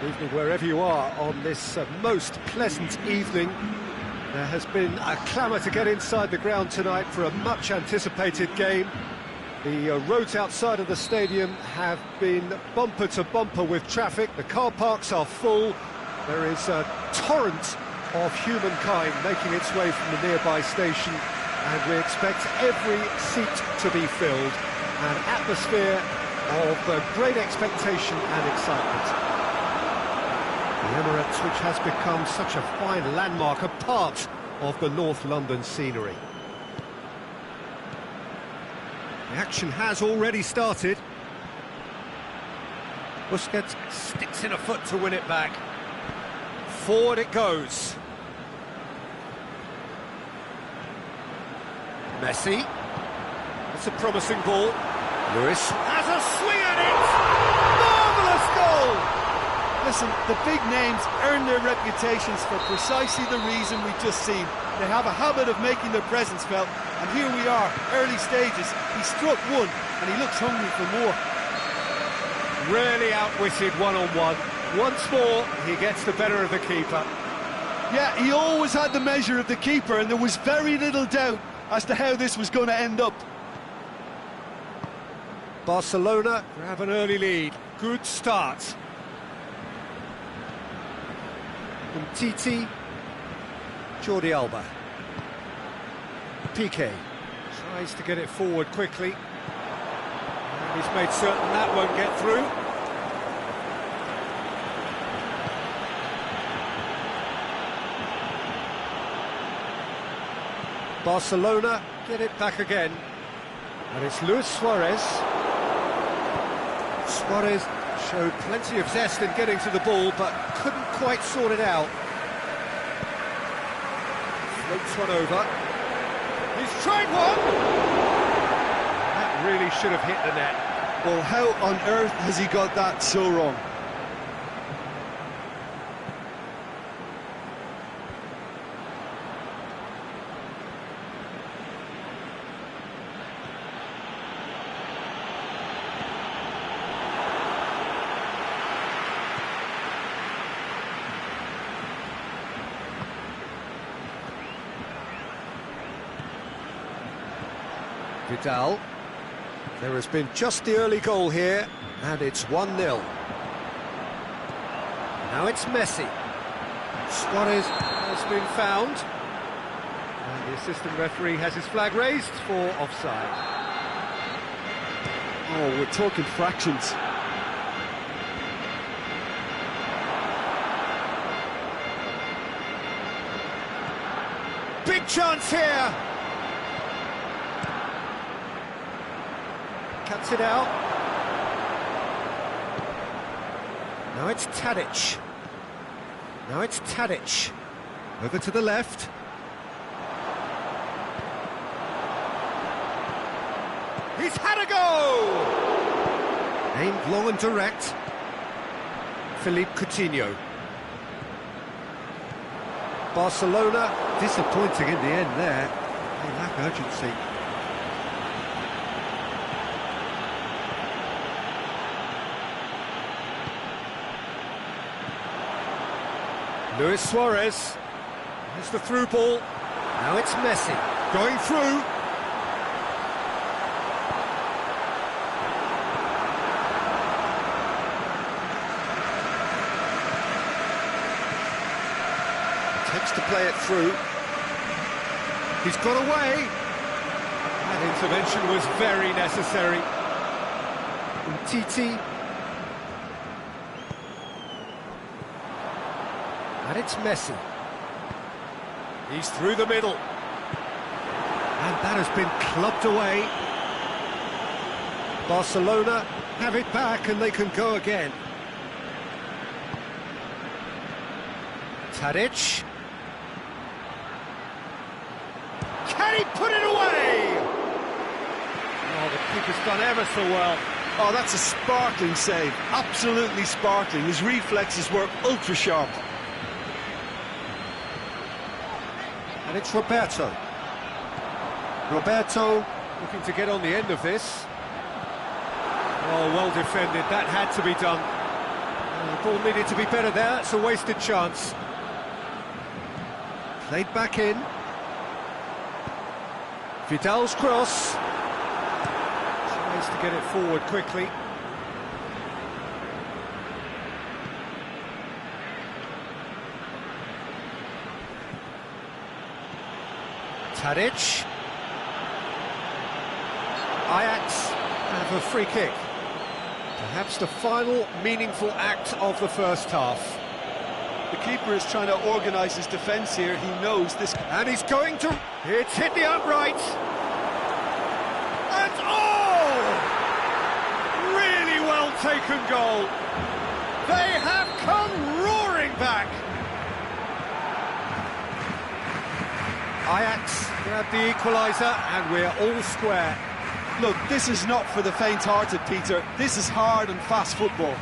Good evening wherever you are on this most pleasant evening. There has been a clamour to get inside the ground tonight for a much anticipated game. The roads outside of the stadium have been bumper to bumper with traffic. The car parks are full. There is a torrent of humankind making its way from the nearby station, and we expect every seat to be filled. An atmosphere of great expectation and excitement. The Emirates, which has become such a fine landmark, a part of the North London scenery. The action has already started. Busquets sticks in a foot to win it back. Forward it goes. Messi. That's a promising ball. Lewis has a swing at it! Marvellous goal! Listen, the big names earn their reputations for precisely the reason we've just seen. They have a habit of making their presence felt, and here we are, early stages. He struck one, and he looks hungry for more. Really outwitted one-on-one. Once more, he gets the better of the keeper. Yeah, he always had the measure of the keeper, and there was very little doubt as to how this was going to end up. Barcelona grab an early lead. Good start. Titi, Jordi Alba. Piqué tries to get it forward quickly. And he's made certain that won't get through. Barcelona get it back again. And it's Luis Suarez. Suarez showed plenty of zest in getting to the ball, but couldn't quite sort it out. Floats one over. He's tried one! That really should have hit the net. Well, how on earth has he got that so wrong? Vidal. There has been just the early goal here, and it's 1-0. Now it's Messi. Suarez has been found. And the assistant referee has his flag raised for offside. Oh, we're talking fractions. Big chance here! Cuts it out. Now it's Tadic. Now it's Tadic. Over to the left. He's had a go! Aimed long and direct. Philippe Coutinho. Barcelona disappointing in the end there. They lack urgency. Luis Suarez, there's the through ball, now it's Messi, going through. Attempts to play it through, he's got away. That intervention was very necessary. Titi. And it's Messi. He's through the middle. And that has been clubbed away. Barcelona have it back and they can go again. Tadic. Can he put it away? Oh, the keeper's done ever so well. Oh, that's a sparkling save. Absolutely sparkling. His reflexes were ultra sharp. And it's Roberto. Roberto looking to get on the end of this. Oh, well defended. That had to be done. The ball needed to be better there, it's a wasted chance. Played back in. Vidal's cross. Tries to get it forward quickly. Tadic. Ajax have a free kick. Perhaps the final meaningful act of the first half. The keeper is trying to organise his defence here. He knows this. And he's going to... It's hit the upright. And oh! Really well taken goal. They have come roaring back. Ajax grab the equaliser and we're all square. Look, this is not for the faint-hearted, Peter. This is hard and fast football.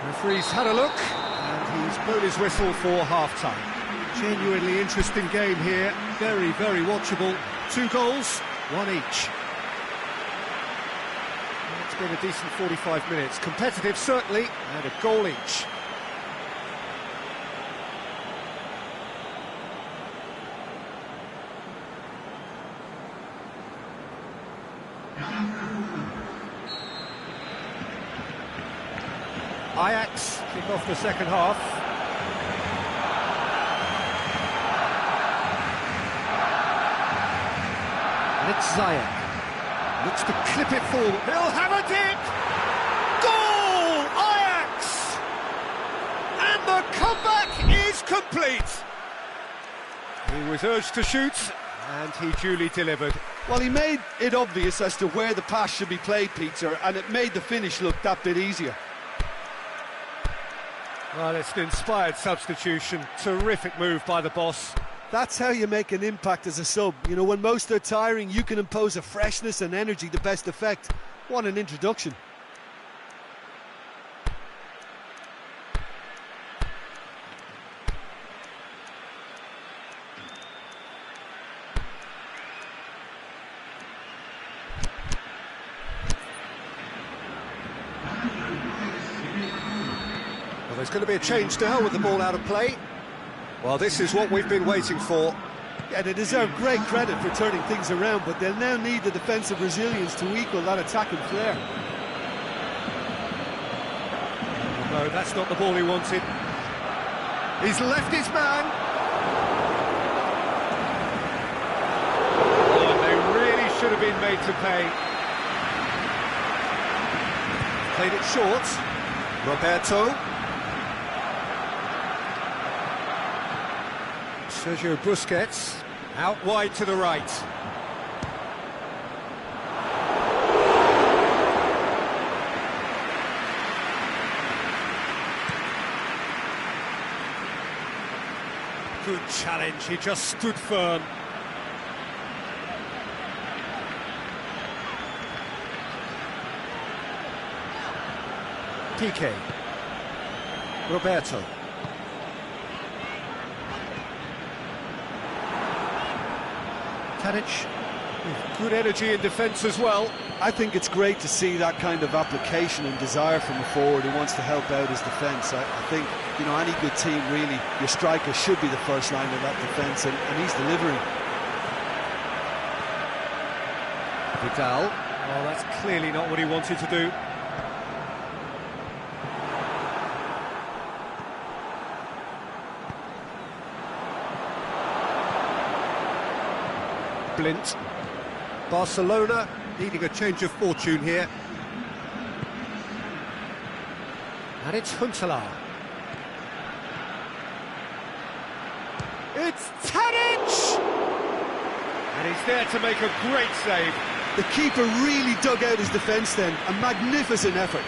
Referee's had a look, and he's blown his whistle for half-time. Genuinely interesting game here, very, very watchable. 2 goals, 1 each. It's been a decent 45 minutes. Competitive, certainly, and a goal each. Ajax kick off the second half. And it's Ziyech. Looks to clip it forward. He'll have a dip! Goal! Ajax! And the comeback is complete. He was urged to shoot, and he duly delivered. Well, he made it obvious as to where the pass should be played, Peter, and it made the finish look that bit easier. Well, it's an inspired substitution. Terrific move by the boss. That's how you make an impact as a sub. You know, when most are tiring, you can impose a freshness and energy to best effect. What an introduction. Well, there's going to be a change now with the ball out of play. Well, this is what we've been waiting for. Yeah, they deserve great credit for turning things around, but they'll now need the defensive resilience to equal that attacking flair. No, that's not the ball he wanted. He's left his man. Oh, they really should have been made to pay. Played it short. Roberto. Sergio Busquets, out wide to the right. Good challenge, he just stood firm. PK. Roberto. Tadic, with good energy in defence as well. I think it's great to see that kind of application and desire from a forward who wants to help out his defence. I think, you know, any good team, really, your striker should be the first line of that defence, and he's delivering. Vidal. Oh, that's clearly not what he wanted to do. Blint. Barcelona needing a change of fortune here. And it's Huntelaar. It's Tadic! And he's there to make a great save. The keeper really dug out his defence then. A magnificent effort.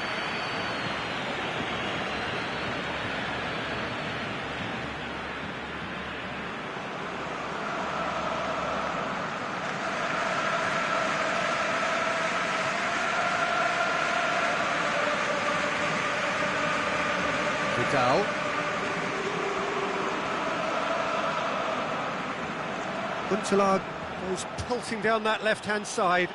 Doanlq goes pulsing down that left-hand side.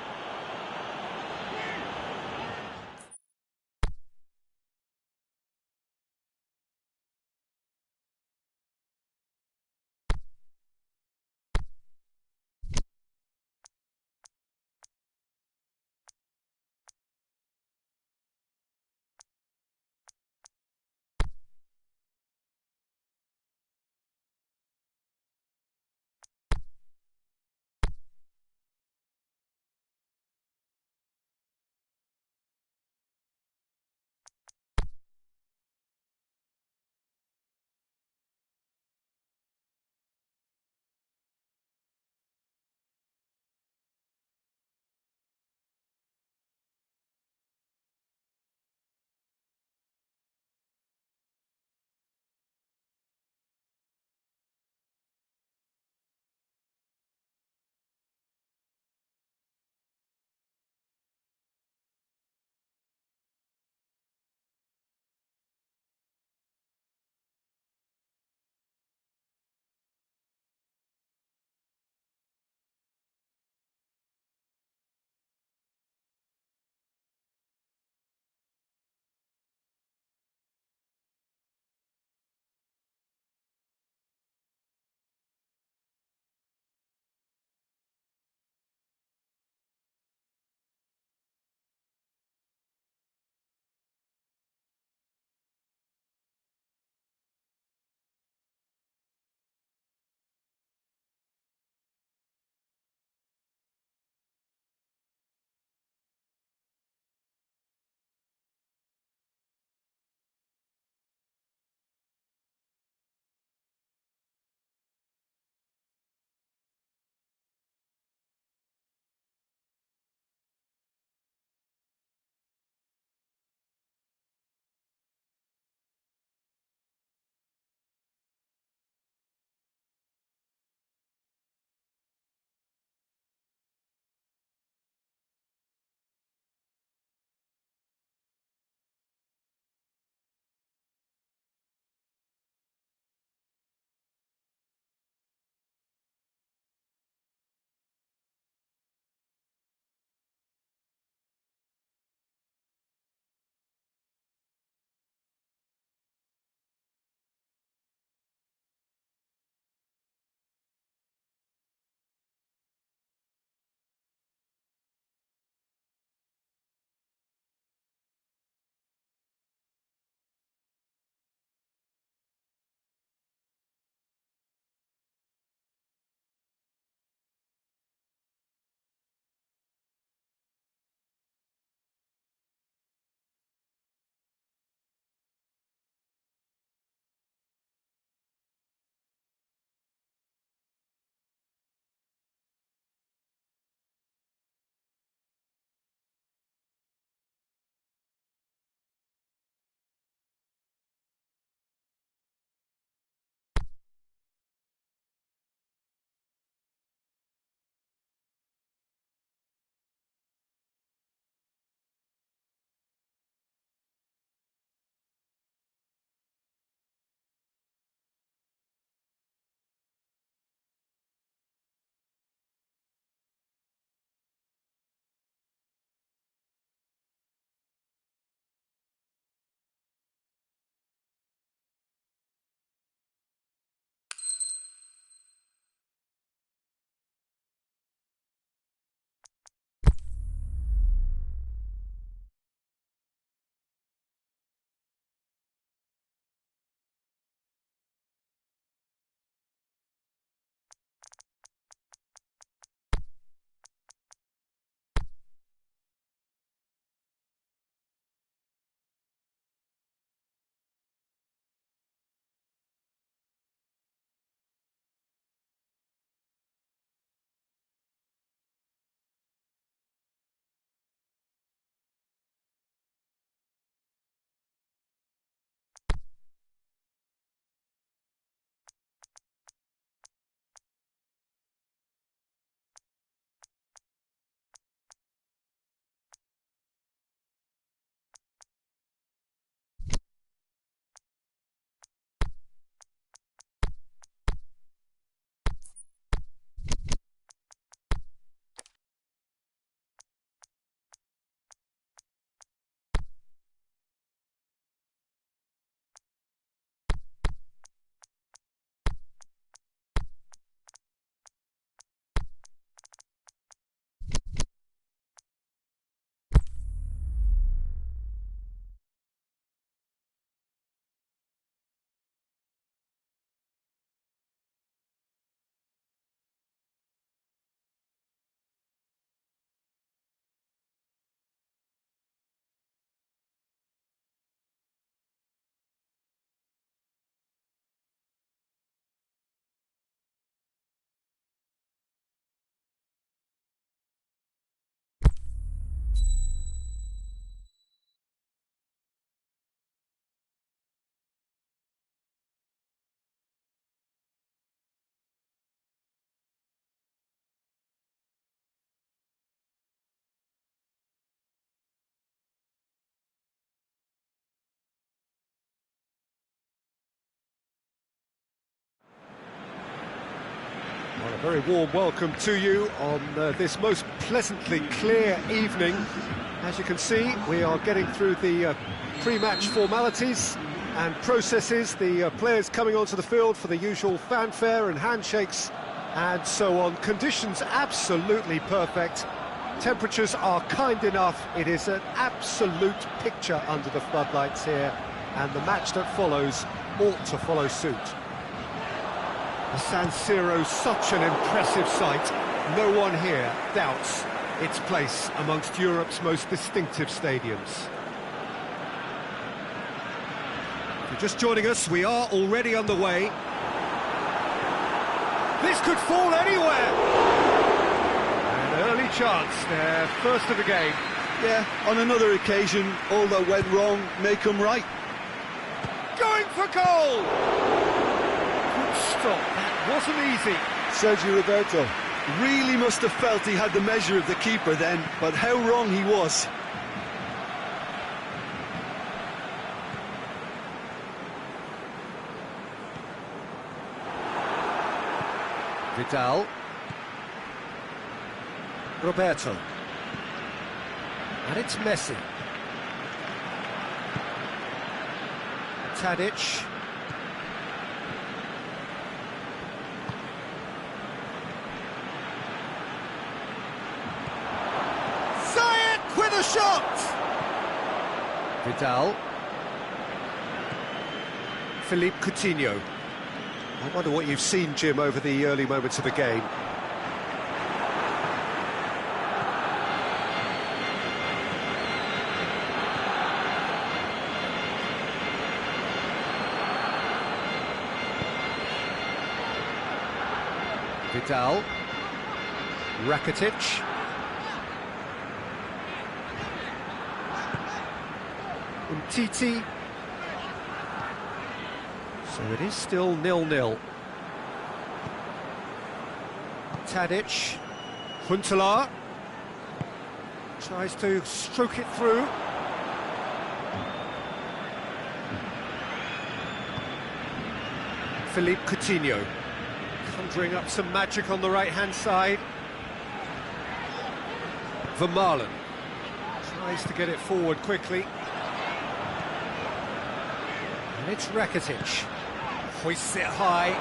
Very warm welcome to you on this most pleasantly clear evening. As you can see, we are getting through the pre-match formalities and processes, the players coming onto the field for the usual fanfare and handshakes and so on. Conditions absolutely perfect. Temperatures are kind enough. It is an absolute picture under the floodlights here, and the match that follows ought to follow suit. The San Siro's such an impressive sight. No one here doubts its place amongst Europe's most distinctive stadiums. If you're just joining us, we are already underway. This could fall anywhere! An early chance, their first of the game. Yeah, on another occasion, all that went wrong may come right. Going for goal! Good stop, that wasn't easy. Sergio Roberto really must have felt he had the measure of the keeper then, but how wrong he was. Vidal. Roberto. And it's Messi. Tadic. Zayek with a shot! Vidal. Philippe Coutinho. I wonder what you've seen, Jim, over the early moments of the game. Vidal. Rakitic. Umtiti. So it is still 0-0. Tadic. Huntelaar. Tries to stroke it through. Philippe Coutinho. Conjuring up some magic on the right-hand side. Vermaelen. Tries to get it forward quickly. And it's Rakitic. Hoists it high.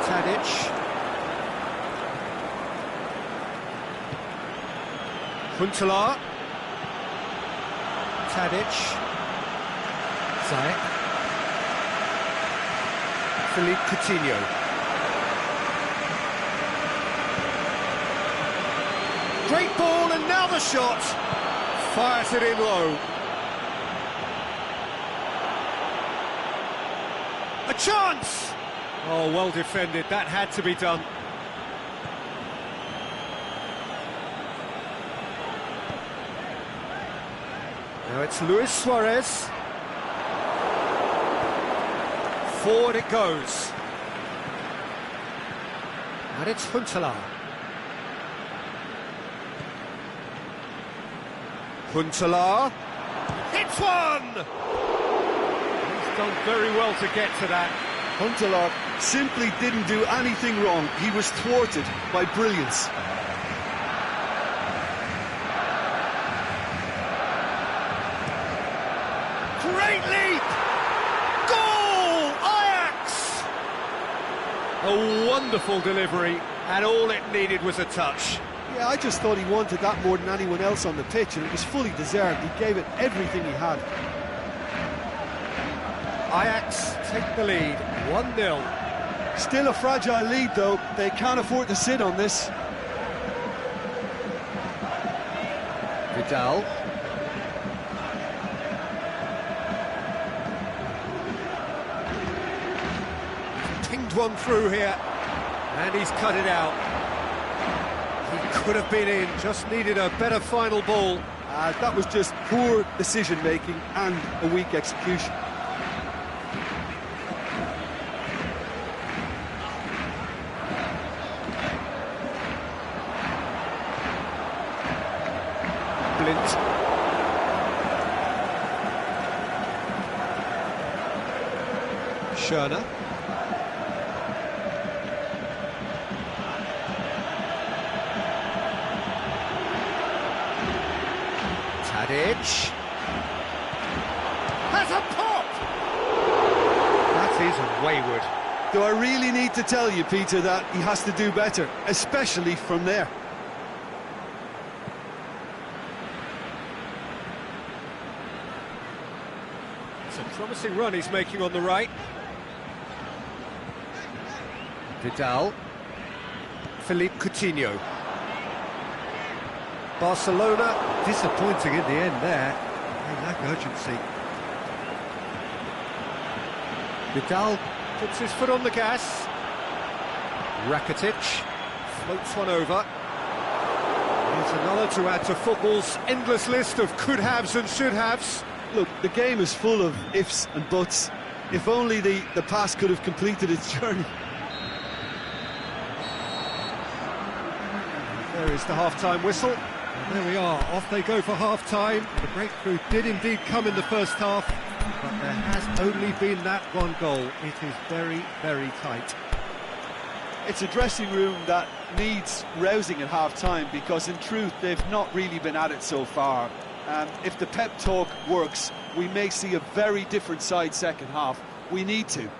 Tadic. Huntelaar. Tadic. Zayek. Philippe Coutinho. Great ball, and now the shot. Fires it in low. A chance! Oh, well defended. That had to be done. Now it's Luis Suarez. Forward it goes. And it's Huntelaar. Huntelaar. It's one! Done very well to get to that. Huntelaar simply didn't do anything wrong. He was thwarted by brilliance. Great leap! Goal! Ajax! A wonderful delivery, and all it needed was a touch. Yeah, I just thought he wanted that more than anyone else on the pitch, and it was fully deserved. He gave it everything he had. Ajax take the lead, 1-0. Still a fragile lead, though. They can't afford to sit on this. Vidal. Pinged one through here, and he's cut it out. He could have been in, just needed a better final ball. That was just poor decision-making and a weak execution. Schöner. Tadic. Has a pop! That is wayward. Do I really need to tell you, Peter, that he has to do better, especially from there? It's a promising run he's making on the right. Vidal. Philippe Coutinho. Barcelona disappointing in the end there. They lack urgency. Vidal puts his foot on the gas. Rakitic floats one over. Here's another to add to football's endless list of could-haves and should-haves. Look, the game is full of ifs and buts. If only the pass could have completed its journey. There is the half-time whistle. And there we are, off they go for half-time. The breakthrough did indeed come in the first half, but there has only been that one goal. It is very, very tight. It's a dressing room that needs rousing at half-time, because in truth they've not really been at it so far. If the pep talk works, we may see a very different side second half. We need to.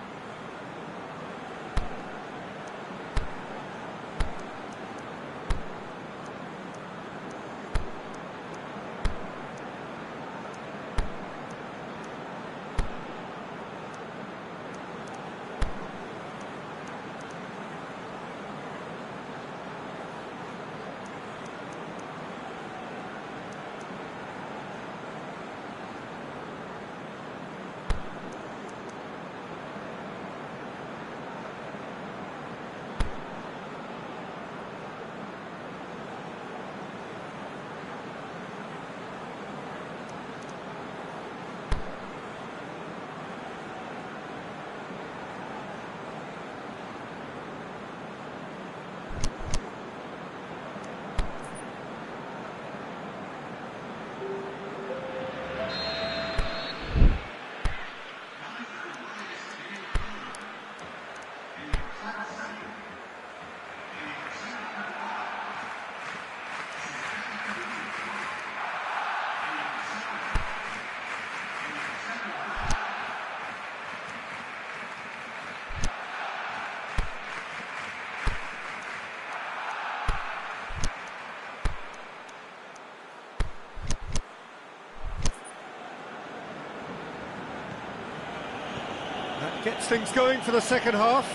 That gets things going for the second half.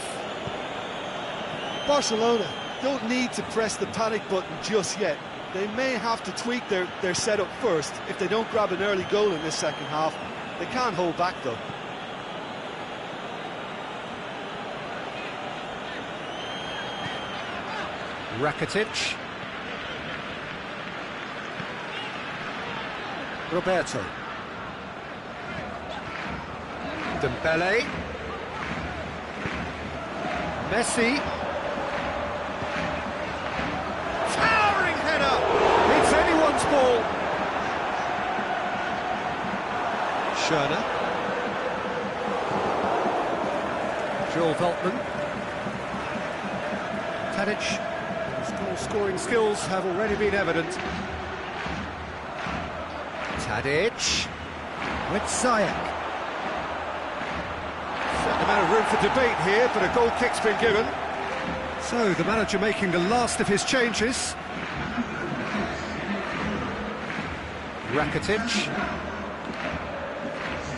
Barcelona don't need to press the panic button just yet. They may have to tweak their setup first if they don't grab an early goal in this second half. They can't hold back though. Rakitic. Roberto. Dembele. Messi. Towering header! It's anyone's ball. Schöne. Joel Veltman. Tadic. His goal-scoring skills have already been evident. Tadic. With Ziyech. Certain amount of room for debate here, but a goal kick's been given. So the manager making the last of his changes. Rakitic.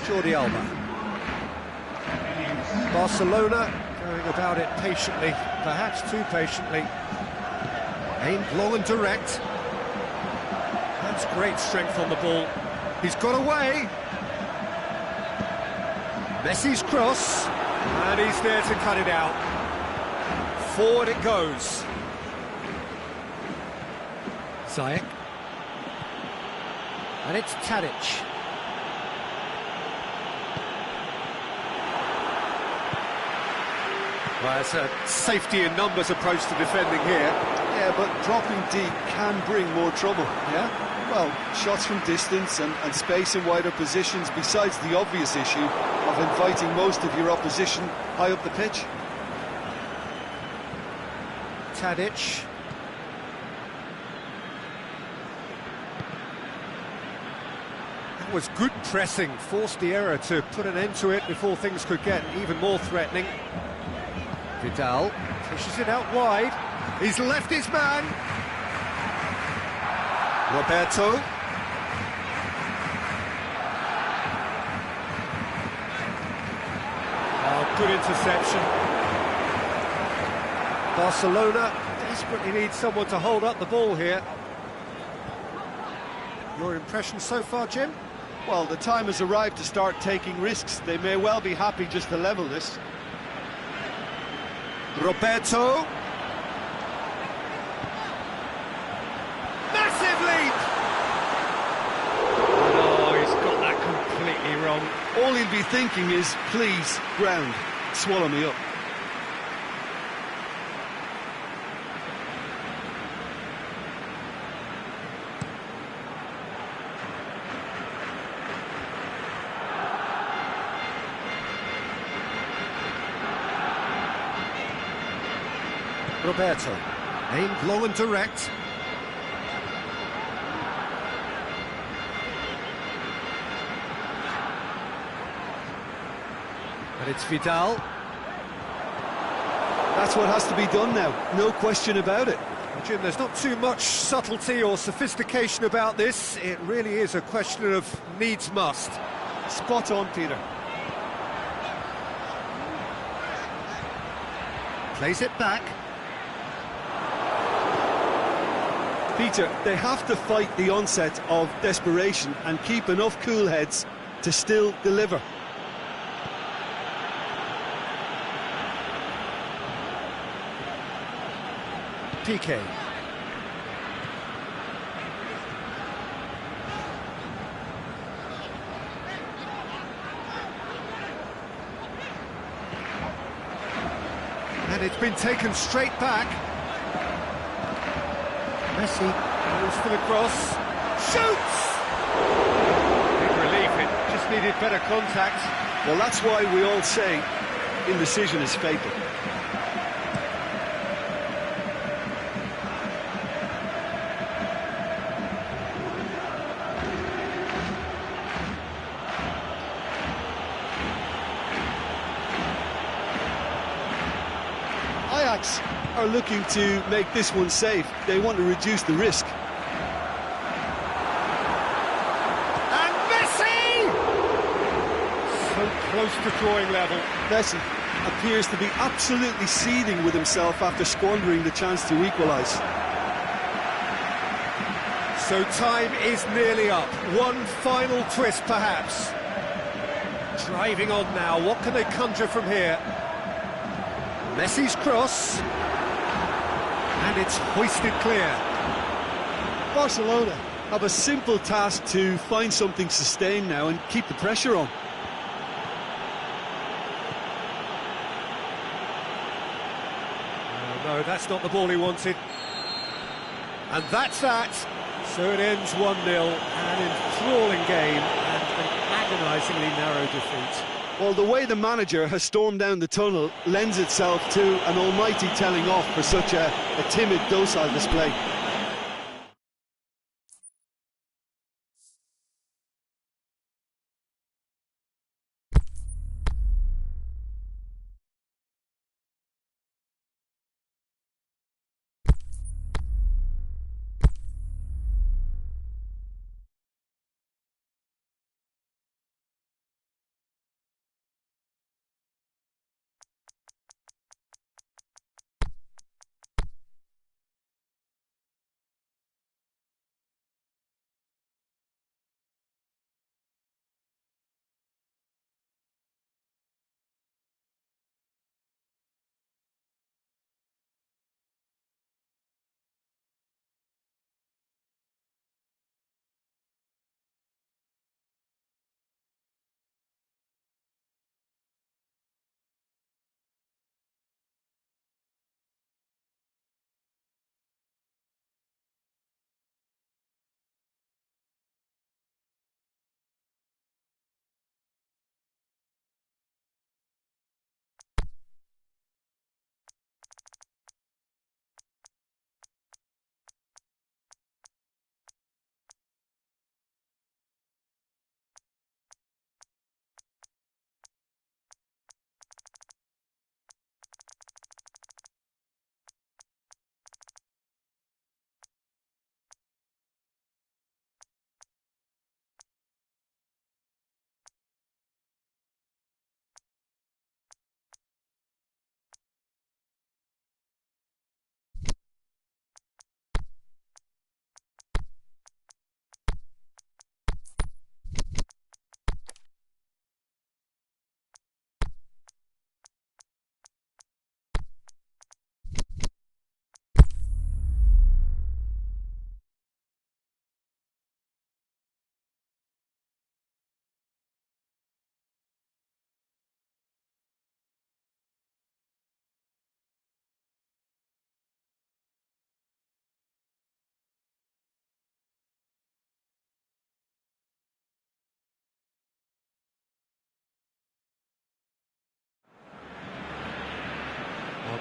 Jordi Alba. Barcelona going about it patiently, perhaps too patiently. Aimed long and direct. That's great strength on the ball. He's got away. Messi's cross, and he's there to cut it out. Forward it goes. Ziyech. And it's Tadic. Well, it's a safety in numbers approach to defending here. Yeah, but dropping deep can bring more trouble, yeah? Well, shots from distance and space in wider positions, besides the obvious issue of inviting most of your opposition high up the pitch. Tadic. That was good pressing, forced the error to put an end to it before things could get even more threatening. Vidal pushes it out wide. He's left his man. Roberto. Oh, good interception. Barcelona desperately needs someone to hold up the ball here. Your impression so far, Jim? Well, the time has arrived to start taking risks. They may well be happy just to level this. Roberto. Massive leap! Oh, he's got that completely wrong. All he'll be thinking is, please, ground, swallow me up. Roberto, aimed low and direct. And it's Vidal. That's what has to be done now, no question about it. Well, Jim, there's not too much subtlety or sophistication about this. It really is a question of needs must. Spot on, Peter. Plays it back. Peter, they have to fight the onset of desperation and keep enough cool heads to still deliver. PK. And it's been taken straight back. Messi goes for the cross. Shoots! Big relief, it just needed better contact. Well, that's why we all say indecision is fatal. Ajax are looking to make this one safe. They want to reduce the risk. And Messi! So close to drawing level. Messi appears to be absolutely seething with himself after squandering the chance to equalise. So time is nearly up. One final twist, perhaps. Driving on now. What can they conjure from here? Messi's cross. And it's hoisted clear. Barcelona have a simple task to find something sustained now and keep the pressure on. No, that's not the ball he wanted. And that's that. So it ends 1-0, an enthralling game and an agonisingly narrow defeat. Well, the way the manager has stormed down the tunnel lends itself to an almighty telling off for such a timid, docile display.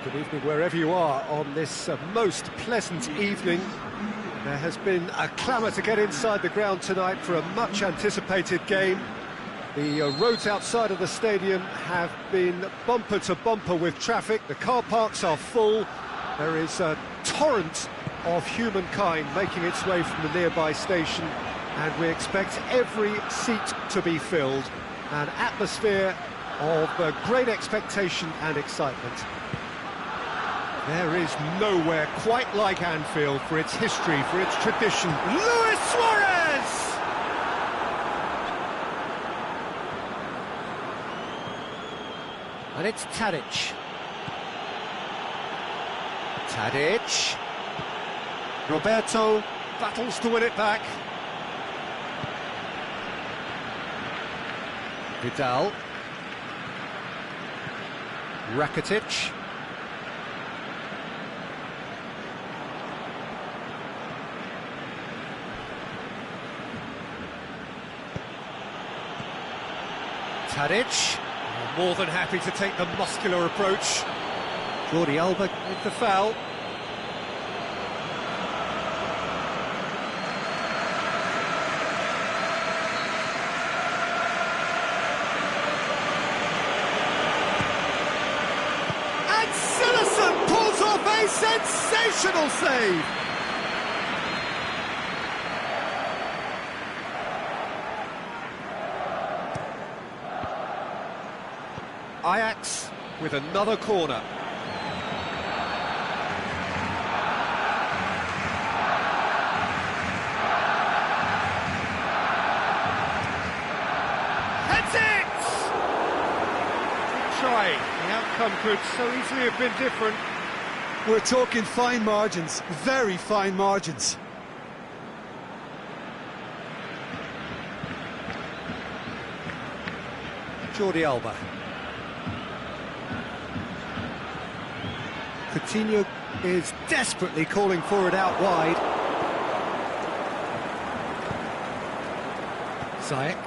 Good evening wherever you are on this most pleasant evening. There has been a clamour to get inside the ground tonight for a much anticipated game. The roads outside of the stadium have been bumper to bumper with traffic. The car parks are full. There is a torrent of humankind making its way from the nearby station, and we expect every seat to be filled. An atmosphere of great expectation and excitement. There is nowhere quite like Anfield for its history, for its tradition. Luis Suarez! And it's Tadic. Tadic. Roberto battles to win it back. Vidal. Rakitic. Tadic. More than happy to take the muscular approach. Jordi Alba with the foul. And Silerson pulls off a sensational save. Ajax with another corner. Heads it! Good try. The outcome could so easily have been different. We're talking fine margins, very fine margins. Jordi Alba. Coutinho is desperately calling for it out wide. Ziyech.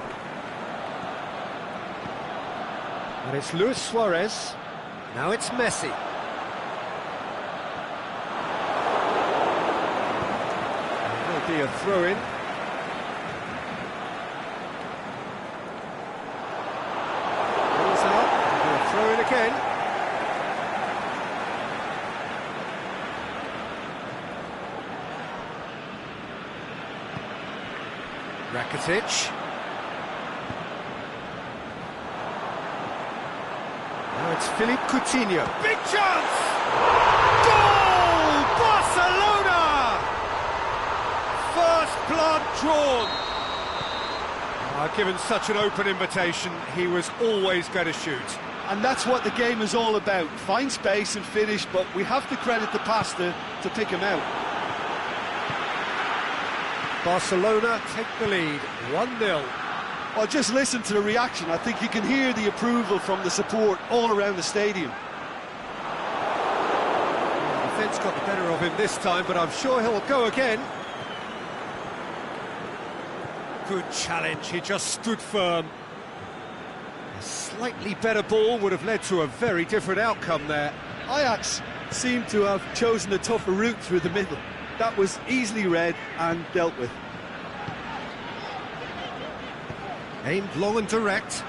And it's Luis Suarez. Now it's Messi. There'll be a throw-in. Ball's out. There'll be a throw-in again. Rakitic. Now it's Philippe Coutinho. Big chance! Goal! Barcelona! First blood drawn. Given such an open invitation, he was always going to shoot. And that's what the game is all about. Find space and finish, but we have to credit the pasta to pick him out. Barcelona take the lead, 1-0. Well, just listen to the reaction. I think you can hear the approval from the support all around the stadium. The defence got the better of him this time, but I'm sure he'll go again. Good challenge, he just stood firm. A slightly better ball would have led to a very different outcome there. Ajax seemed to have chosen a tougher route through the middle. That was easily read and dealt with. Aimed long and direct.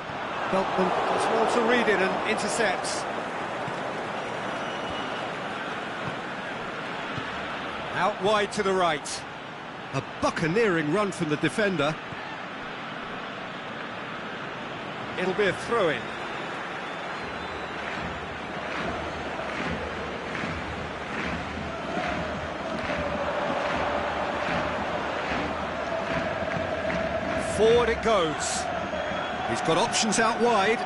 Beltman does well to read it and intercepts. Out wide to the right. A buccaneering run from the defender. It'll be a throw-in. Forward it goes. He's got options out wide.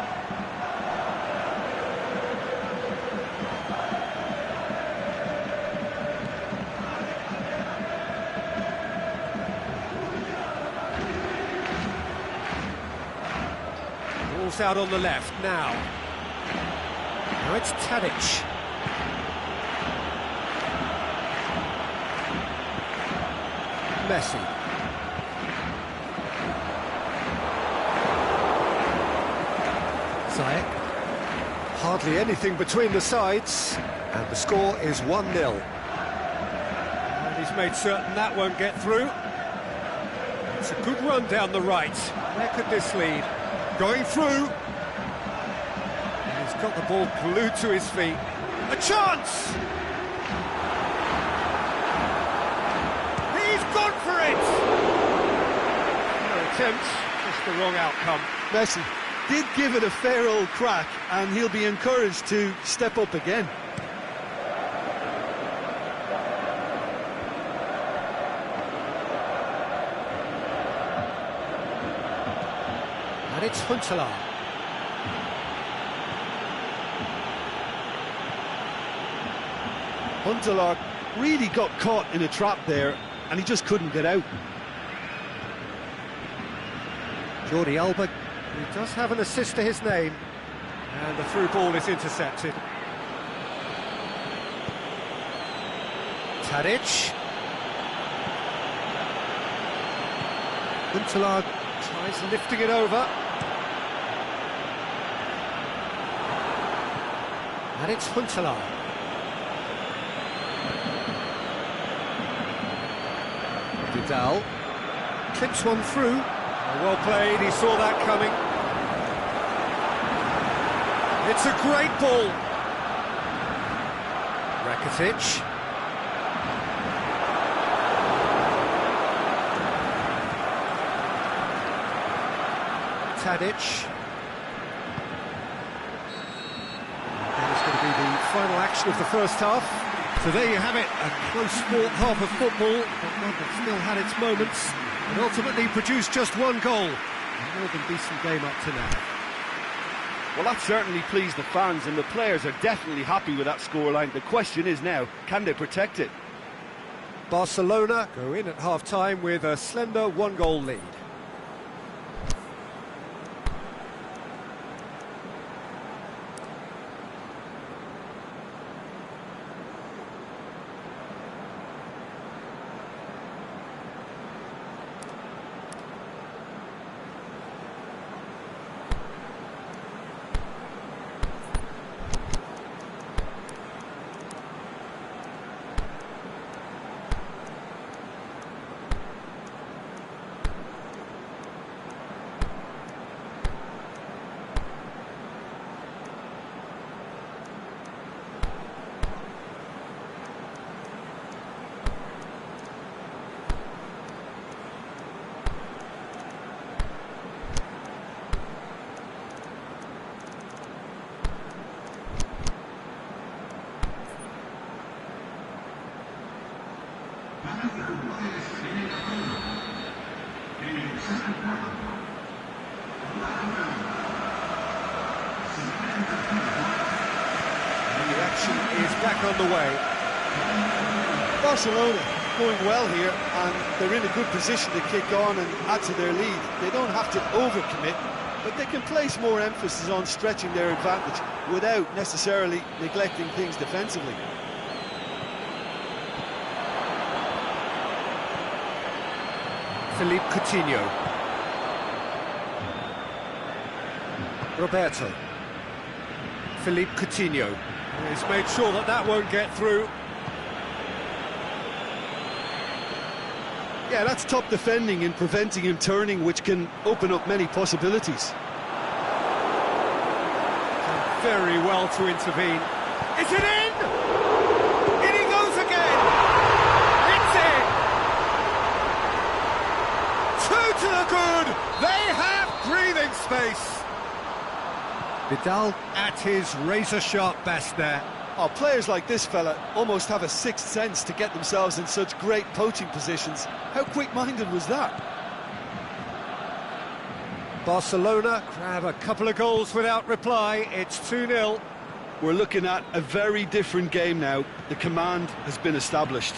Ball's out on the left now. Now it's Tadic. Messi. Ziyech. Hardly anything between the sides. And the score is 1-0. And he's made certain that won't get through. It's a good run down the right. Where could this lead? Going through. And he's got the ball glued to his feet. A chance! He's gone for it! No attempt, just the wrong outcome. Messi did give it a fair old crack, and he'll be encouraged to step up again. And it's Huntelaar. Huntelaar really got caught in a trap there, and he just couldn't get out. Jordi Alba, he does have an assist to his name. And the through ball is intercepted. Tadic. Huntelaar tries lifting it over. And it's Huntelaar. Vidal clips one through. Well played, he saw that coming. It's a great ball. Rakitic. Tadic. And it's going to be the final action of the first half. So there you have it, a close-fought half of football, but one that still had its moments, and ultimately produced just one goal. A more than decent game up to now. Well, that certainly pleased the fans, and the players are definitely happy with that scoreline. The question is now, can they protect it? Barcelona go in at half-time with a slender one-goal lead. The action is back on the way. Barcelona going well here, and they're in a good position to kick on and add to their lead. They don't have to overcommit, but they can place more emphasis on stretching their advantage without necessarily neglecting things defensively. Philippe Coutinho. Roberto. Philippe Coutinho. He's made sure that that won't get through. Yeah, that's top defending and preventing him turning, which can open up many possibilities. Done very well to intervene. Is it in? In he goes again! It's in! Two to the good! They have breathing space! Vidal at his razor-sharp best there. Oh, players like this fella almost have a sixth sense to get themselves in such great poaching positions. How quick-minded was that? Barcelona grab a couple of goals without reply. It's 2-0. We're looking at a very different game now. The command has been established.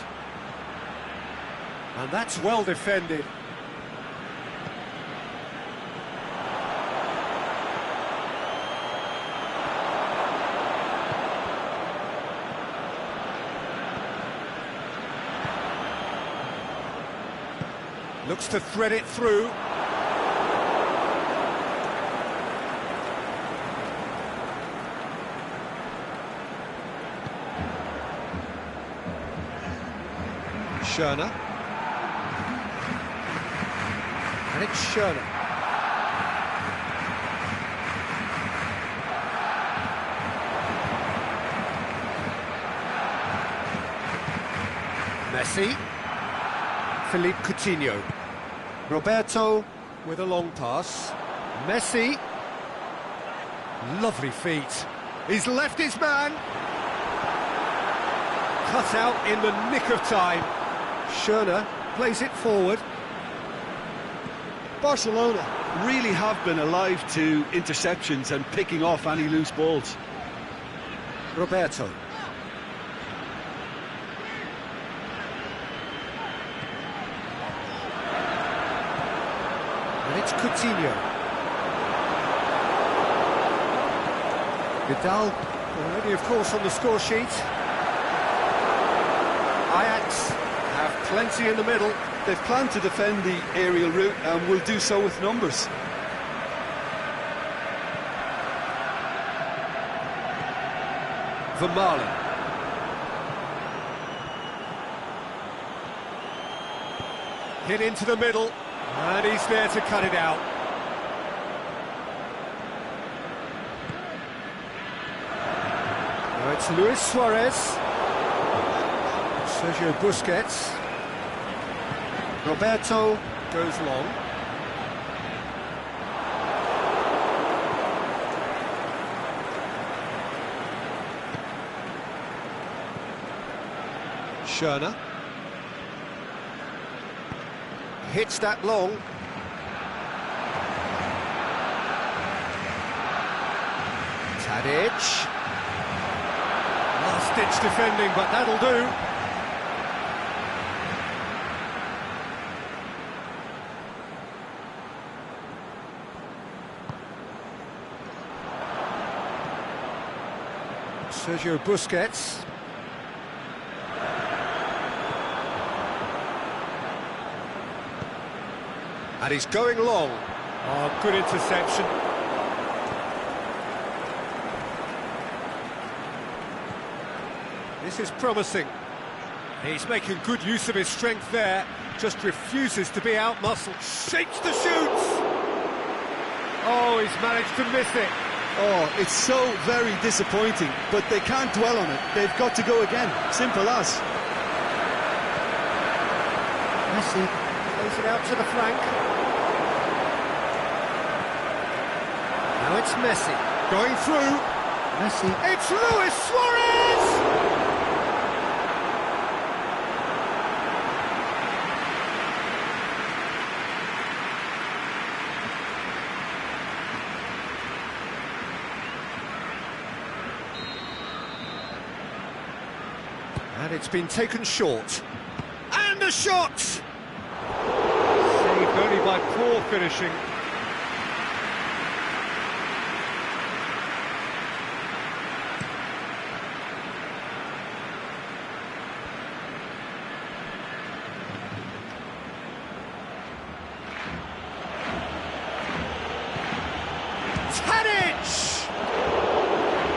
And that's well defended. Looks to thread it through. Schürrle. And it's Schürrle. Messi. Philippe Coutinho. Roberto with a long pass. Messi. Lovely feet. He's left his man. Cut out in the nick of time. Schürrle plays it forward. Barcelona really have been alive to interceptions and picking off any loose balls. Roberto. And it's Coutinho. Vidal already, of course, on the score sheet. Ajax have plenty in the middle. They've planned to defend the aerial route and will do so with numbers. Vermaelen. Hit into the middle, and he's there to cut it out. Now it's Luis Suarez. Sergio Busquets. Roberto goes long. Schürrle. Hits that long. Tadic. Last-ditch defending, but that'll do. Sergio Busquets. And he's going long. Oh, good interception. This is promising. He's making good use of his strength there. Just refuses to be out-muscled. Shakes the shoots! Oh, he's managed to miss it. Oh, it's so very disappointing, but they can't dwell on it. They've got to go again. Simple as. Messi plays it out to the flank. Now it's Messi going through. Messi. It's Luis Suarez! And it's been taken short. And a shot! Saved only by poor finishing. Tadic!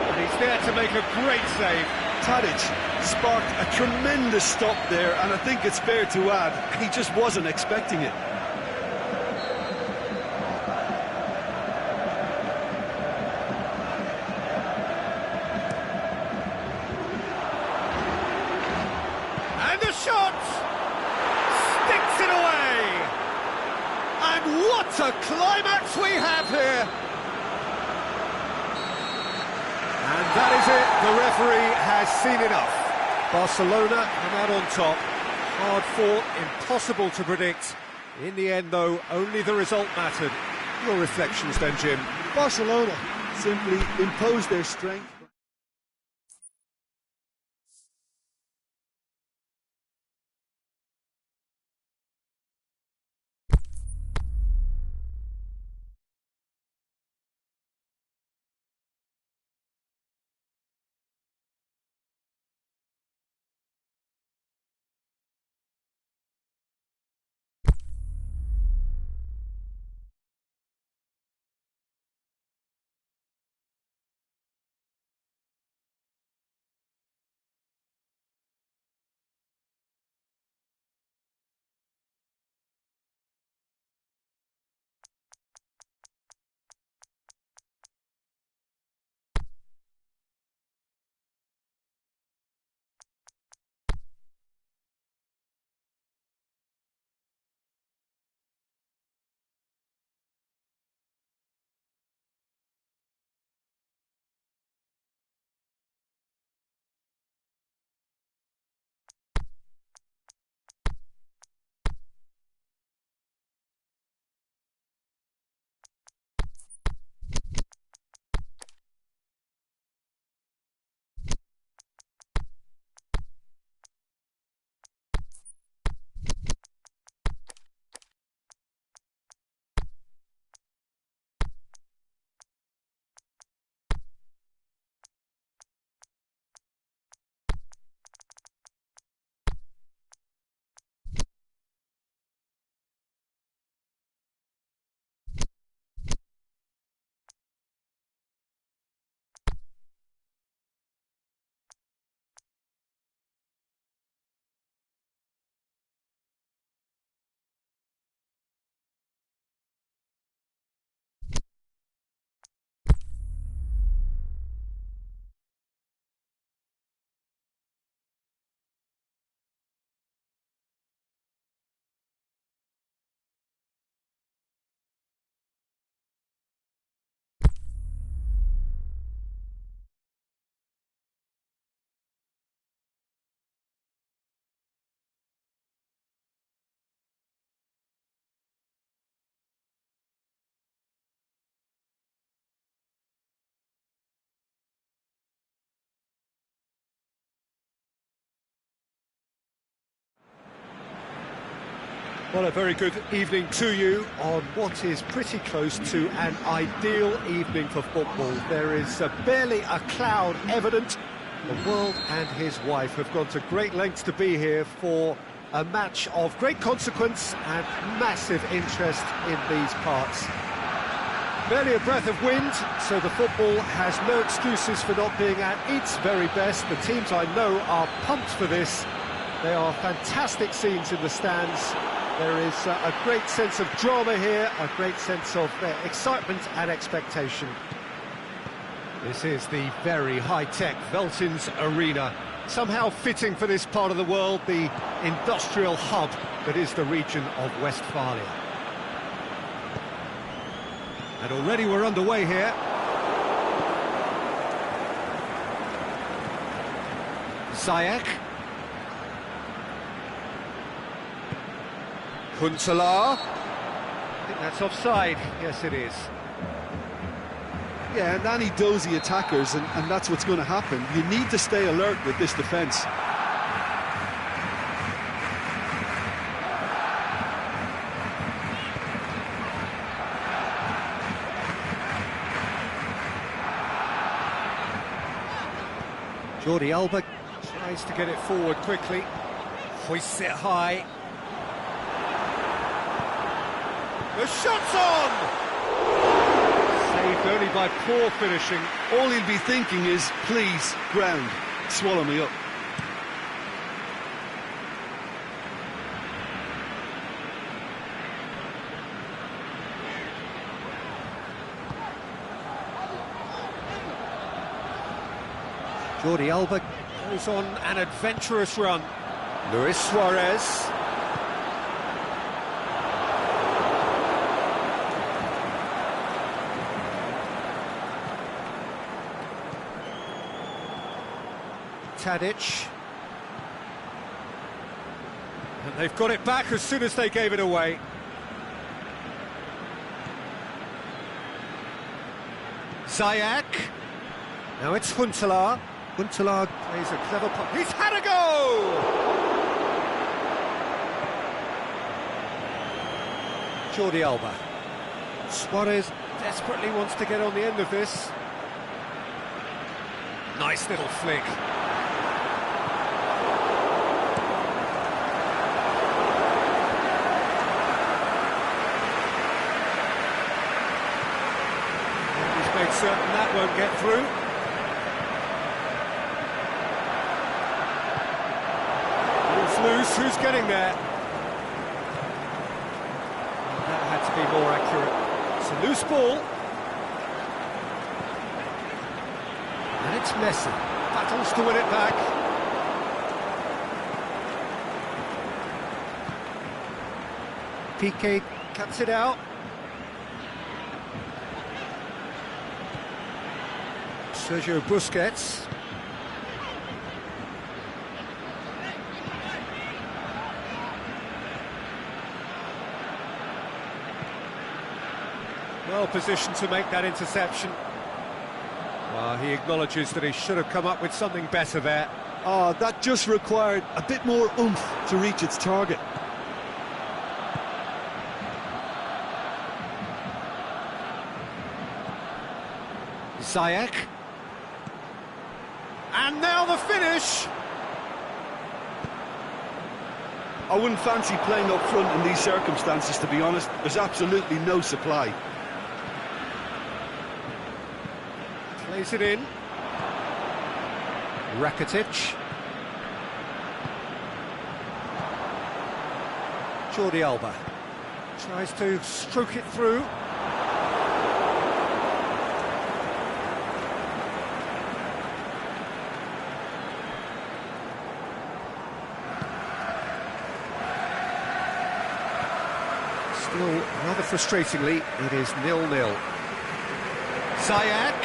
And he's there to make a great save. Tadic sparked a tremendous stop there, and I think it's fair to add, he just wasn't expecting it. And the shot! Sticks it away! And what a climax we have here! And that is it, the referee has seen enough. Barcelona come out on top. Hard fought, impossible to predict. In the end, though, only the result mattered. Your reflections then, Jim? Barcelona simply imposed their strength. Well, a very good evening to you on what is pretty close to an ideal evening for football. There is barely a cloud evident. The world and his wife have gone to great lengths to be here for a match of great consequence and massive interest in these parts. Barely a breath of wind, so the football has no excuses for not being at its very best. The teams I know are pumped for this. They are fantastic scenes in the stands. There is a great sense of drama here, a great sense of excitement and expectation. This is the very high-tech Veltins Arena, somehow fitting for this part of the world, the industrial hub that is the region of Westphalia. And already we're underway here. Ziyech. Huntelaar. I think that's offside. Yes, it is. Yeah, and any dozy attackers, and that's what's going to happen. You need to stay alert with this defence. Jordi Alba tries to get it forward quickly, hoists it high. The shot's on! Saved only by poor finishing. All he'll be thinking is, please, ground, swallow me up. Jordi Alba goes on an adventurous run. Luis Suarez. Tadic. And they've got it back as soon as they gave it away. Ziyech. Now it's Huntelaar. Huntelaar plays a clever punt. He's had a go! Jordi Alba. Suarez desperately wants to get on the end of this. Nice little flick. He's made certain that won't get through. Loose, who's getting there? That had to be more accurate. It's a loose ball. And it's Messi. Battles to win it back. Piqué cuts it out. Sergio Busquets. Well positioned to make that interception. He acknowledges that he should have come up with something better there. Oh, that just required a bit more oomph to reach its target. Ziyech. And now the finish! I wouldn't fancy playing up front in these circumstances, to be honest. There's absolutely no supply. Plays it in. Rakitic. Jordi Alba tries to stroke it through. Still, rather frustratingly, it is 0-0. Ziyech.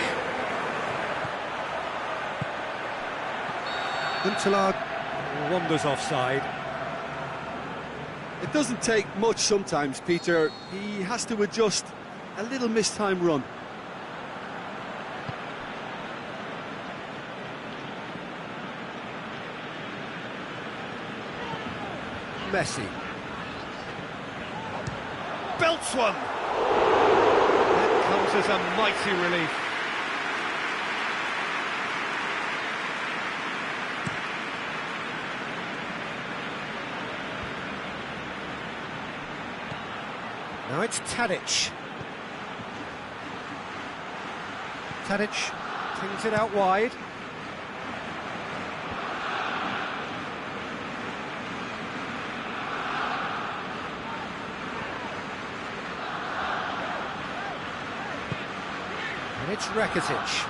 Huntelaar wanders offside. It doesn't take much sometimes, Peter. He has to adjust a little mistimed run. Messi. belts one. That comes as a mighty relief. Now it's Tadic. Tadic brings it out wide. And it's Rakitic.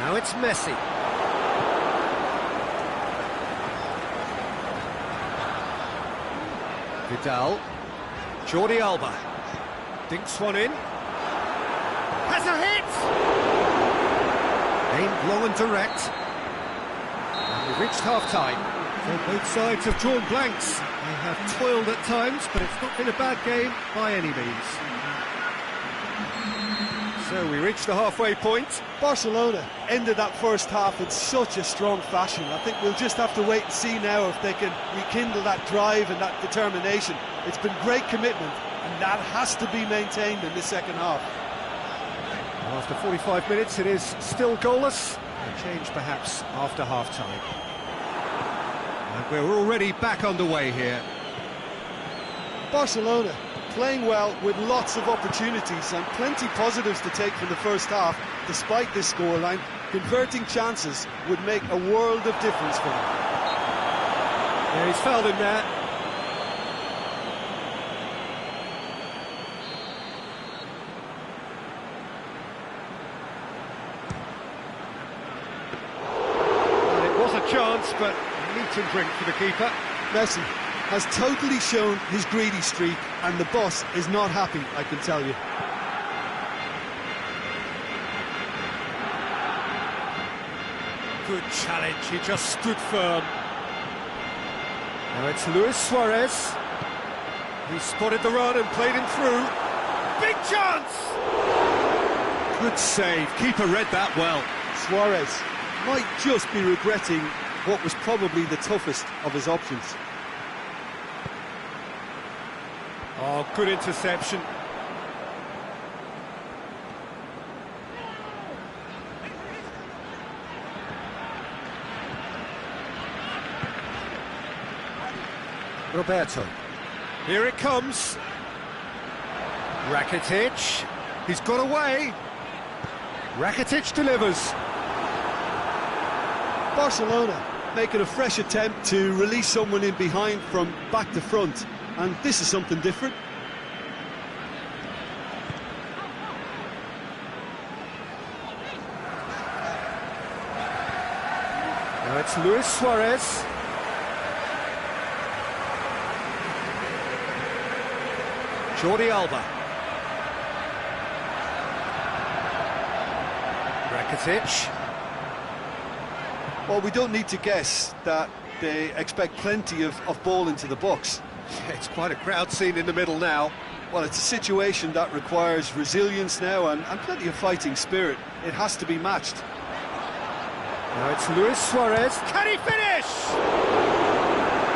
Now it's Messi. Vidal. Jordi Alba. Dinks one in. Has a hit! Aimed long and direct. And we've reached half-time. So both sides have drawn blanks. They have toiled at times, but it's not been a bad game by any means. So we reach the halfway point. Barcelona ended that first half in such a strong fashion. I think we'll just have to wait and see now if they can rekindle that drive and that determination. It's been great commitment, and that has to be maintained in the second half. After 45 minutes, it is still goalless. A change perhaps after half-time. And we're already back underway here. Barcelona playing well with lots of opportunities and plenty positives to take from the first half. Despite this scoreline, converting chances would make a world of difference for them. Yeah, he's fouled him there. Well, it was a chance, but meat and drink for the keeper. Messi has totally shown his greedy streak, and the boss is not happy, I can tell you. Good challenge, he just stood firm. Now it's Luis Suarez. He spotted the run and played him through. Big chance! Good save, keeper read that well. Suarez might just be regretting what was probably the toughest of his options. Oh, good interception. Roberto. Here it comes. Rakitic. He's got away. Rakitic delivers. Barcelona making a fresh attempt to release someone in behind from back to front, and this is something different. Now it's Luis Suarez. Jordi Alba. Rakitic. Well, we don't need to guess that they expect plenty of ball into the box. It's quite a crowd scene in the middle now. Well, it's a situation that requires resilience now and plenty of fighting spirit. It has to be matched. Now it's Luis Suarez. Can he finish?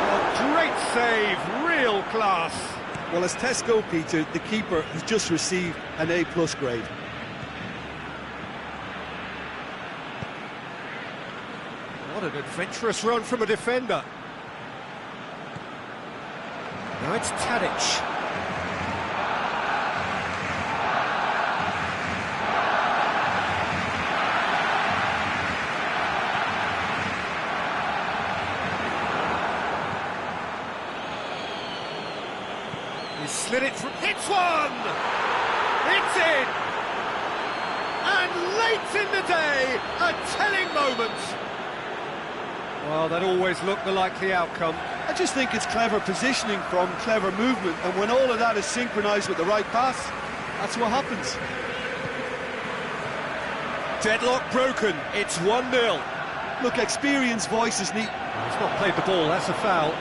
Oh, great save, real class. Well, as tests go, Peter, the keeper has just received an A+ grade. What an adventurous run from a defender. Now it's Tadic. He slid it through. Hits one! It's in! And late in the day, a telling moment. Well, that always looked the likely outcome. I just think it's clever positioning from clever movement, and when all of that is synchronised with the right pass, that's what happens. Deadlock broken, it's 1-0. Look, experienced voices need... He's not played the ball, that's a foul.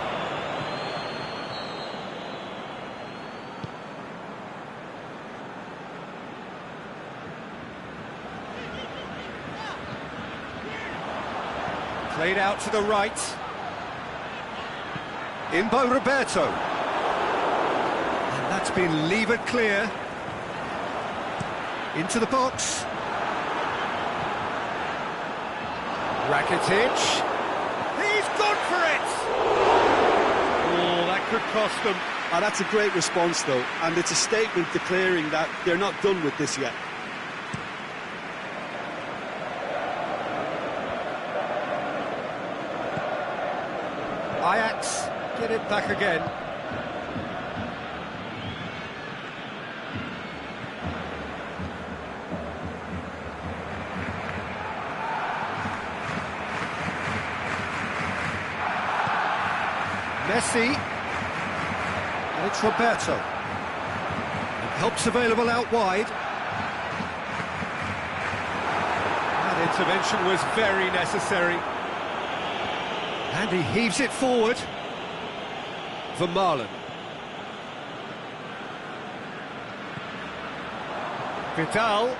Played out to the right. In by Roberto. And that That's been levered clear. Into the box. Rakitic. He's gone for it! Oh, that could cost them. Ah, that's a great response, though, and it's a statement declaring that they're not done with this yet. Ajax get it back again. Messi. And it's Roberto. And help's available out wide. That intervention was very necessary. And he heaves it forward for Marlon. Vidal.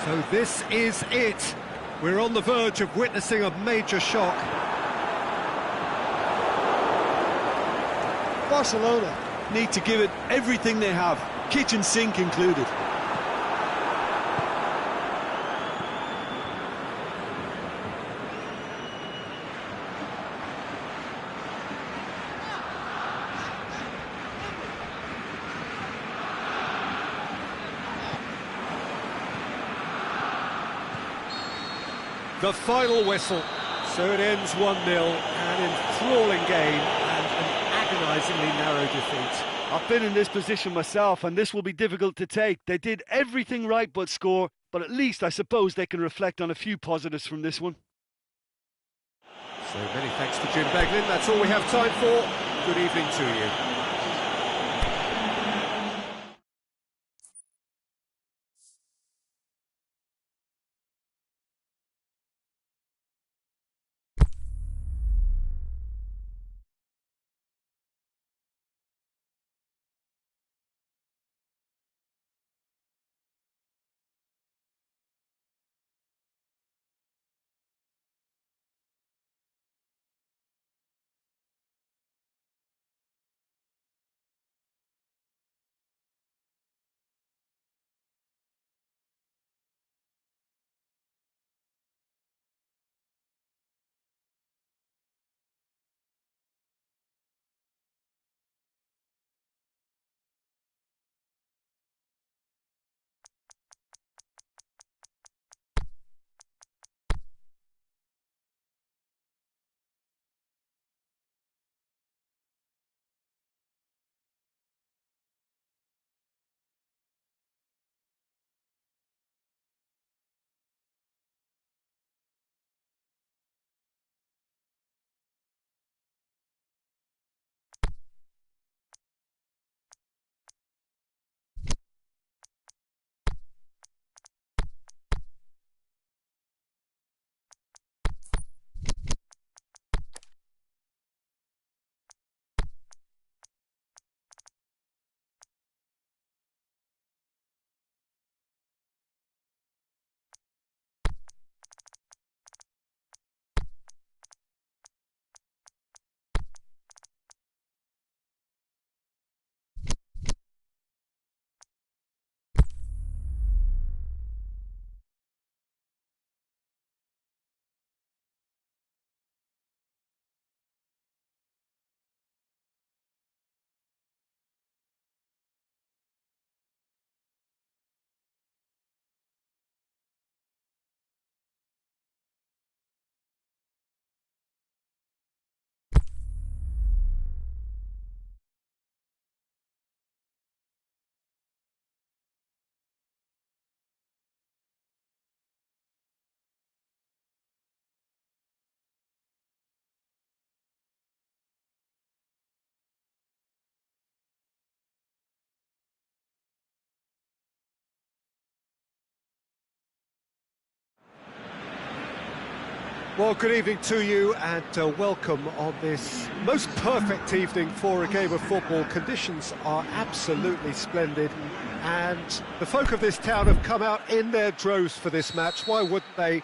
So this is it. We're on the verge of witnessing a major shock. Barcelona need to give it everything they have, kitchen sink included. The final whistle. So it ends 1-0, an enthralling game and an agonisingly narrow defeat. I've been in this position myself, and this will be difficult to take. They did everything right but score, but at least I suppose they can reflect on a few positives from this one. So many thanks to Jim Beglin. That's all we have time for. Good evening to you. Well, good evening to you and welcome on this most perfect evening for a game of football. Conditions are absolutely splendid and the folk of this town have come out in their droves for this match. Why wouldn't they?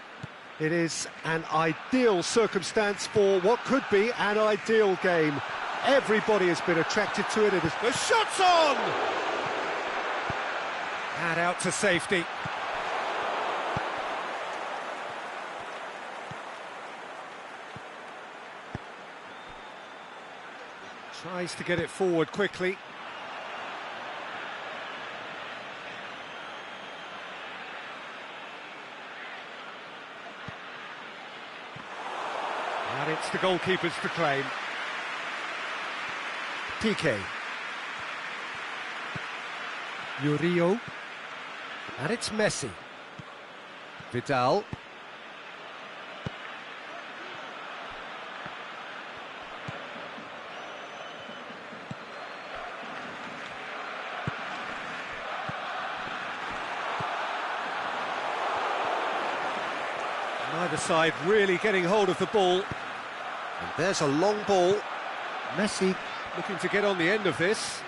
It is an ideal circumstance for what could be an ideal game. Everybody has been attracted to it. The shot's on! And out to safety. Tries to get it forward quickly. And it's the goalkeepers to claim. PK. Murillo. And it's Messi. Vidal. Neither side really getting hold of the ball. And there's a long ball. Messi looking to get on the end of this.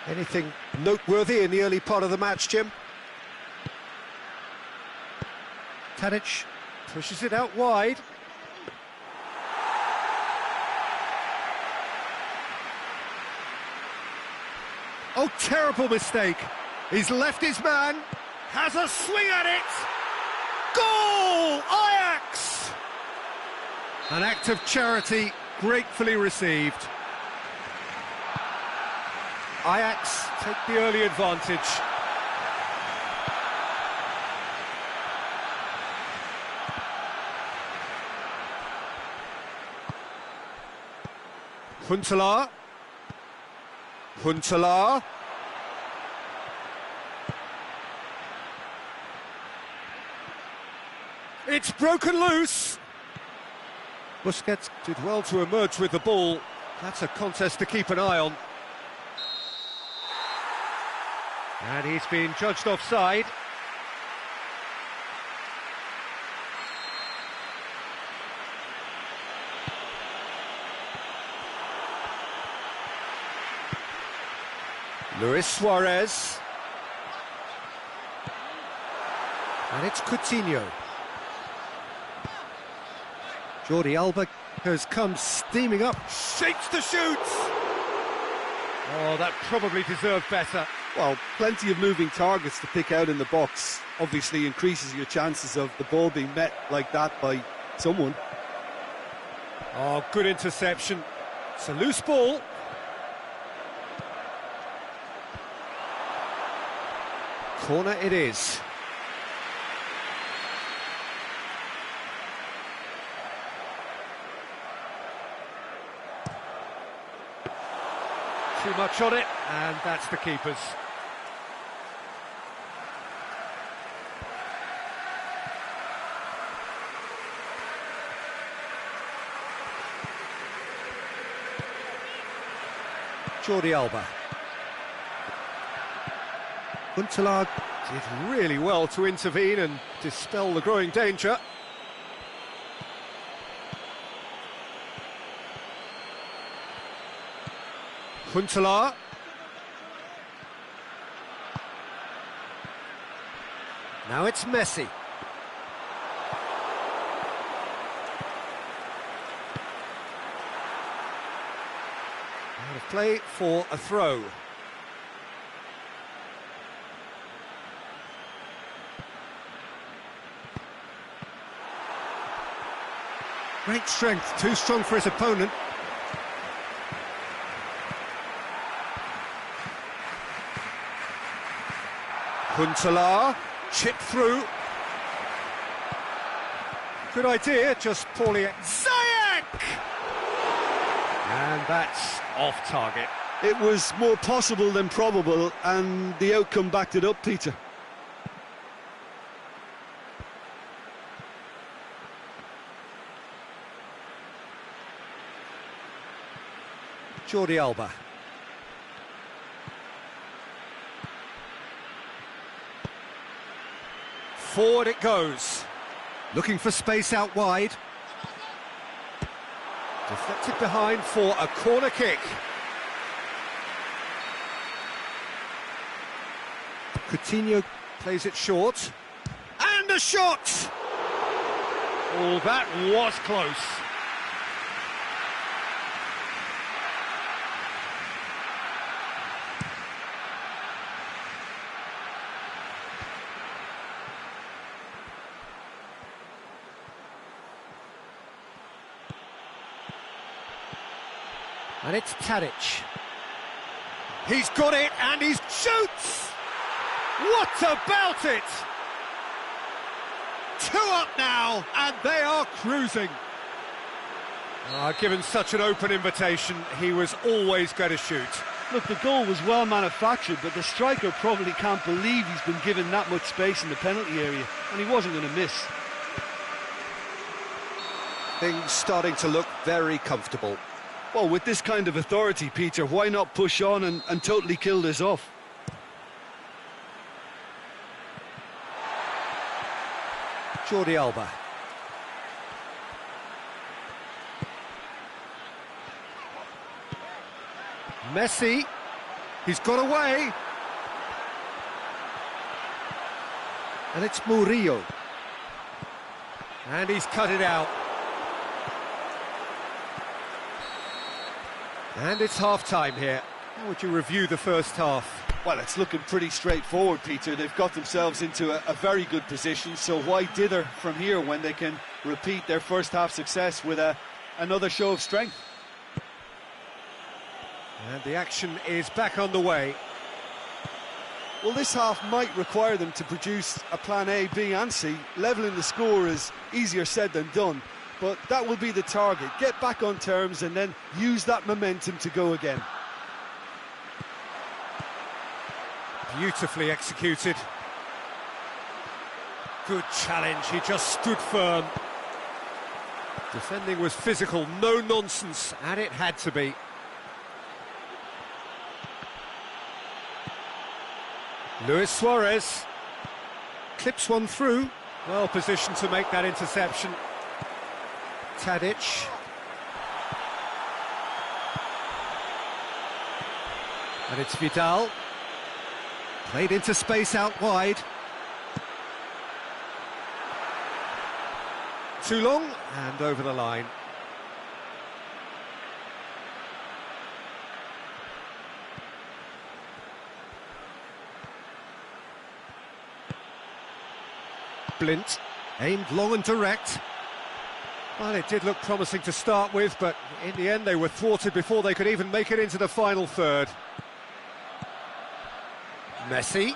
Anything noteworthy in the early part of the match, Jim? Tadic pushes it out wide. Oh, terrible mistake. He's left his man. Has a swing at it. Goal! Ajax! An act of charity gratefully received. Ajax take the early advantage. Huntelaar. Huntelaar. It's broken loose. Busquets did well to emerge with the ball. That's a contest to keep an eye on. And he's been judged offside. Luis Suarez. And it's Coutinho. Jordi Alba has come steaming up. Shapes to shoot! Oh, that probably deserved better. Well, plenty of moving targets to pick out in the box. Obviously increases your chances of the ball being met like that by someone. Oh, good interception. It's a loose ball. Corner it is. Too much on it, and that's the keeper's. Jordi Alba. Huntelaar did really well to intervene and dispel the growing danger. Huntelaar. Now it's Messi. Out of play for a throw. Great strength, too strong for his opponent. Huntelaar, chip through. Good idea, just poorly. Ziyech! And that's off target. It was more possible than probable, and the outcome backed it up, Peter. Jordi Alba. Forward it goes. Looking for space out wide. Deflected behind for a corner kick. Coutinho plays it short. And a shot! Oh, that was close. And it's Tadic. He's got it and he shoots! What about it? 2 up now, and they are cruising. Given such an open invitation, he was always going to shoot. Look, the goal was well manufactured, but the striker probably can't believe he's been given that much space in the penalty area, and he wasn't going to miss. Things starting to look very comfortable. Well, with this kind of authority, Peter, why not push on and totally kill this off? Jordi Alba. Messi. He's got away. And it's Murillo. And he's cut it out. And it's half-time here. How would you review the first half? Well, it's looking pretty straightforward, Peter. They've got themselves into a very good position, so why dither from here when they can repeat their first half success with another show of strength? And the action is back on the way. Well, this half might require them to produce a plan A, B and C. Levelling the score is easier said than done, but that will be the target. Get back on terms and then use that momentum to go again. Beautifully executed. Good challenge, he just stood firm. Defending was physical, no nonsense, and it had to be. Luis Suarez clips one through. Well positioned to make that interception. Tadic. And it's Vidal. Played into space out wide. Too long, and over the line. Blint, aimed long and direct. Well, it did look promising to start with, but in the end they were thwarted before they could even make it into the final third. Messi.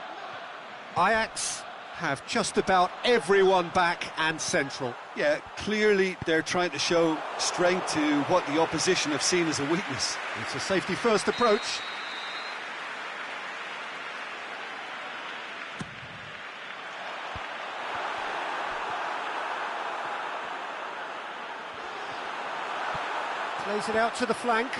Ajax have just about everyone back and central. Yeah, clearly they're trying to show strength to what the opposition have seen as a weakness. It's a safety-first approach. Plays it out to the flank.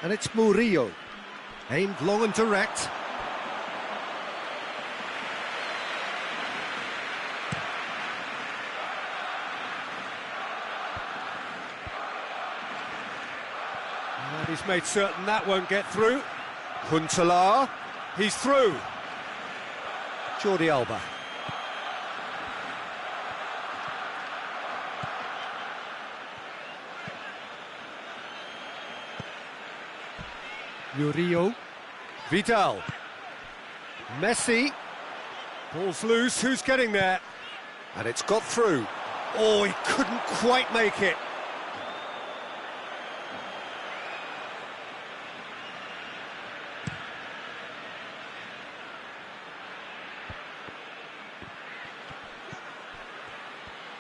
And it's Murillo, aimed long and direct. And he's made certain that won't get through. Huntelaar, he's through. Jordi Alba. Murillo, Vidal, Messi, ball's loose, who's getting there? And it's got through. Oh, he couldn't quite make it.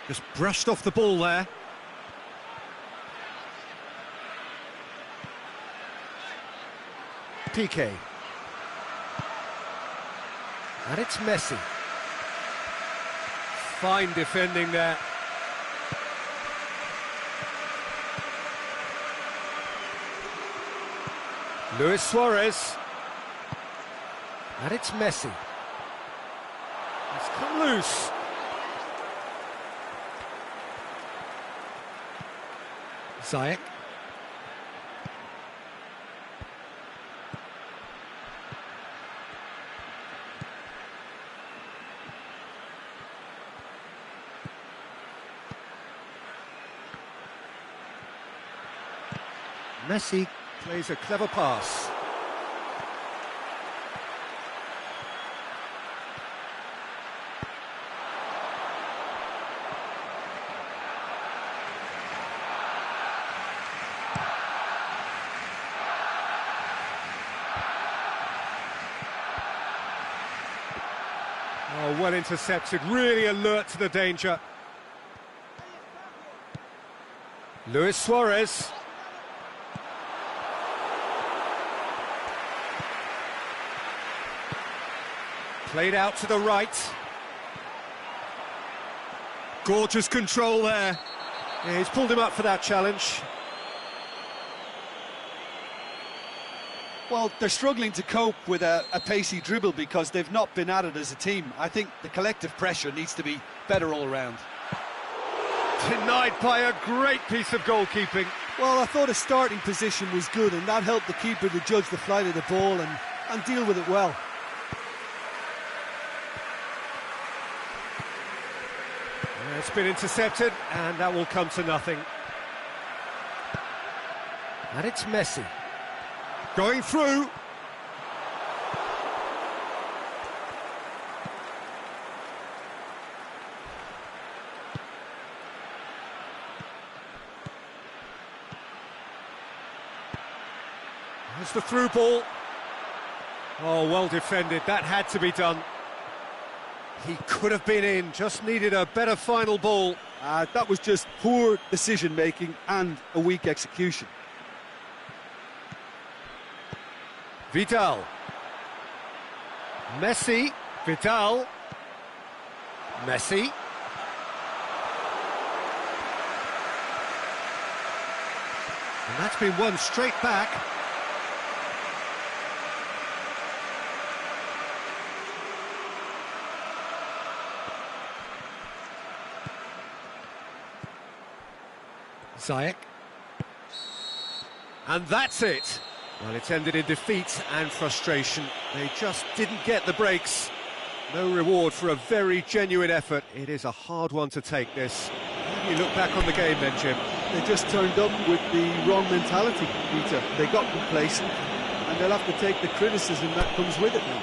Just brushed off the ball there. Piqué. And it's Messi. Fine defending there. Luis Suarez. And it's Messi. It's come loose. Ziyech. Messi plays a clever pass. Oh, well intercepted, really alert to the danger. Luis Suarez. Played out to the right. Gorgeous control there. Yeah, he's pulled him up for that challenge. Well, they're struggling to cope with a pacey dribble because they've not been at it as a team. I think the collective pressure needs to be better all round. Denied by a great piece of goalkeeping. Well, I thought his starting position was good, and that helped the keeper to judge the flight of the ball and deal with it well. It's been intercepted, and that will come to nothing. And it's Messi. Going through. There's the through ball. Oh, well defended. That had to be done. He could have been in, just needed a better final ball. That was just poor decision-making and a weak execution. Vidal. Messi. Vidal. Messi. And that's been won straight back. Ziyech. And that's it. Well, it's ended in defeat and frustration. They just didn't get the breaks. No reward for a very genuine effort. It is a hard one to take, this. How do you look back on the game then, Jim? They just turned up with the wrong mentality, Peter. They got complacent, and they'll have to take the criticism that comes with it now.